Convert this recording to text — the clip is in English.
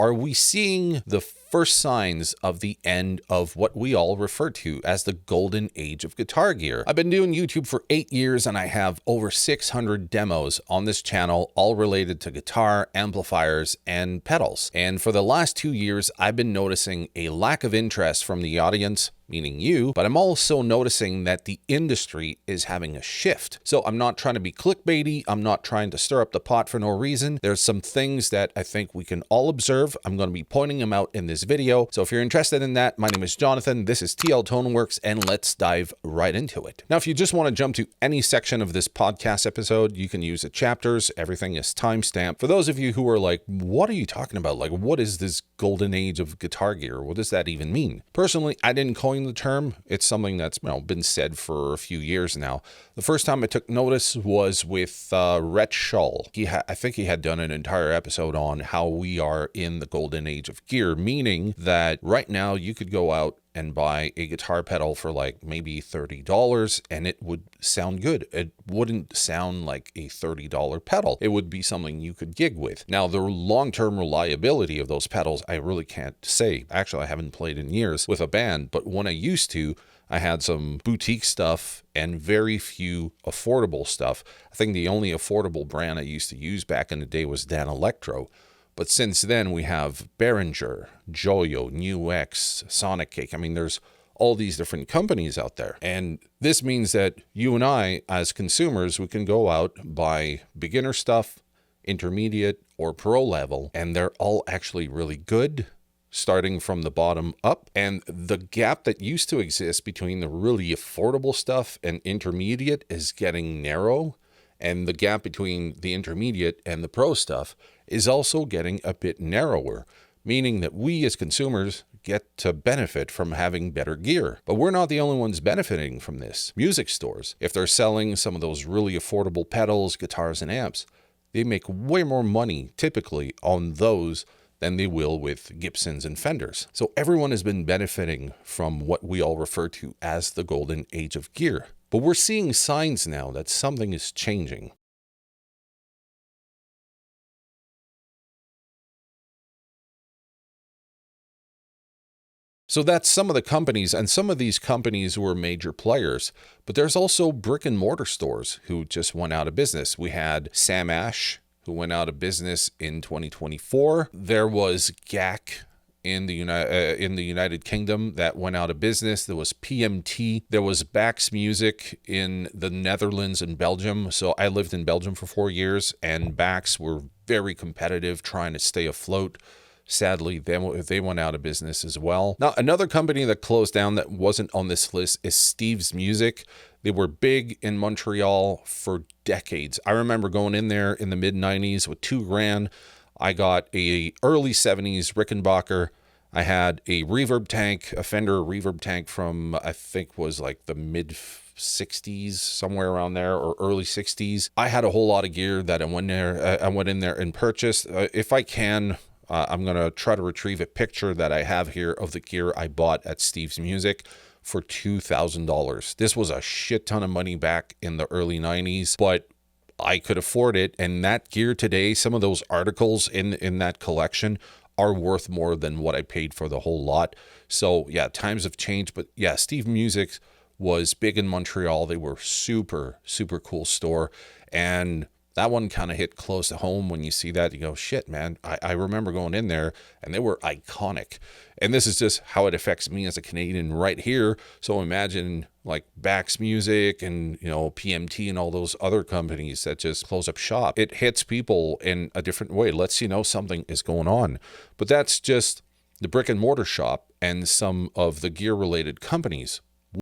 Are we seeing the first signs of the end of what we all refer to as the golden age of guitar gear? I've been doing YouTube for 8 years and I have over 600 demos on this channel, all related to guitar, amplifiers, and pedals. And for the last 2 years, I've been noticing a lack of interest from the audience, meaning you, but I'm also noticing that the industry is having a shift. So I'm not trying to be clickbaity. I'm not trying to stir up the pot for no reason. There's some things that I think we can all observe. I'm going to be pointing them out in this video. So if you're interested in that, my name is Jonathan. This is TL Toneworks, and let's dive right into it. Now, if you just want to jump to any section of this podcast episode, you can use the chapters. Everything is timestamped. For those of you who are like, what are you talking about? Like, what is this golden age of guitar gear? What does that even mean? Personally, I didn't coin the term. It's something that's been said for a few years now. The first time I took notice was with Rhett Shull. I think he had done an entire episode on how we are in the golden age of gear, meaning that right now you could go out and buy a guitar pedal for like maybe $30 and it would sound good. It wouldn't sound like a $30 pedal. It would be something you could gig with. Now, the long-term reliability of those pedals, I really can't say. Actually, I haven't played in years with a band, but when I used to, I had some boutique stuff and very few affordable stuff. I think the only affordable brand I used to use back in the day was Dan Electro. But since then, we have Behringer, Joyo, NewX, Sonic Cake. I mean, there's all these different companies out there. And this means that you and I, as consumers, we can go out, buy beginner stuff, intermediate, or pro level, and they're all actually really good, starting from the bottom up. And the gap that used to exist between the really affordable stuff and intermediate is getting narrow. And the gap between the intermediate and the pro stuff is also getting a bit narrower, meaning that we as consumers get to benefit from having better gear. But we're not the only ones benefiting from this. Music stores, if they're selling some of those really affordable pedals, guitars, and amps, they make way more money typically on those than they will with Gibsons and Fenders. So everyone has been benefiting from what we all refer to as the golden age of gear. But we're seeing signs now that something is changing. So that's some of the companies, and some of these companies were major players, but there's also brick and mortar stores who just went out of business. We had Sam Ash, who went out of business in 2024. There was GAC in the United Kingdom that went out of business. There was PMT. There was Bax Music in the Netherlands and Belgium. So I lived in Belgium for 4 years, and Bax were very competitive, trying to stay afloat. Sadly, they went out of business as well. Now, another company that closed down that wasn't on this list is Steve's Music. They were big in Montreal for decades. I remember going in there in the mid-90s with $2,000. I got a early 70s Rickenbacker. I had a reverb tank, a Fender reverb tank from, I think was like the mid 60s, somewhere around there, or early 60s. I had a whole lot of gear that I went in there and purchased. If I can, I'm going to try to retrieve a picture that I have here of the gear I bought at Steve's Music for $2,000. This was a shit ton of money back in the early 90s, but I could afford it. And that gear today, some of those articles in that collection are worth more than what I paid for the whole lot. So yeah, times have changed, but yeah, Steve Music was big in Montreal. They were super, super cool store. And that one kind of hit close to home. When you see that, you go, shit, man, I remember going in there and they were iconic. And this is just how it affects me as a Canadian right here. So imagine like Bax Music and, PMT and all those other companies that just close up shop. It hits people in a different way. Lets you know something is going on. But that's just the brick and mortar shop and some of the gear related companies.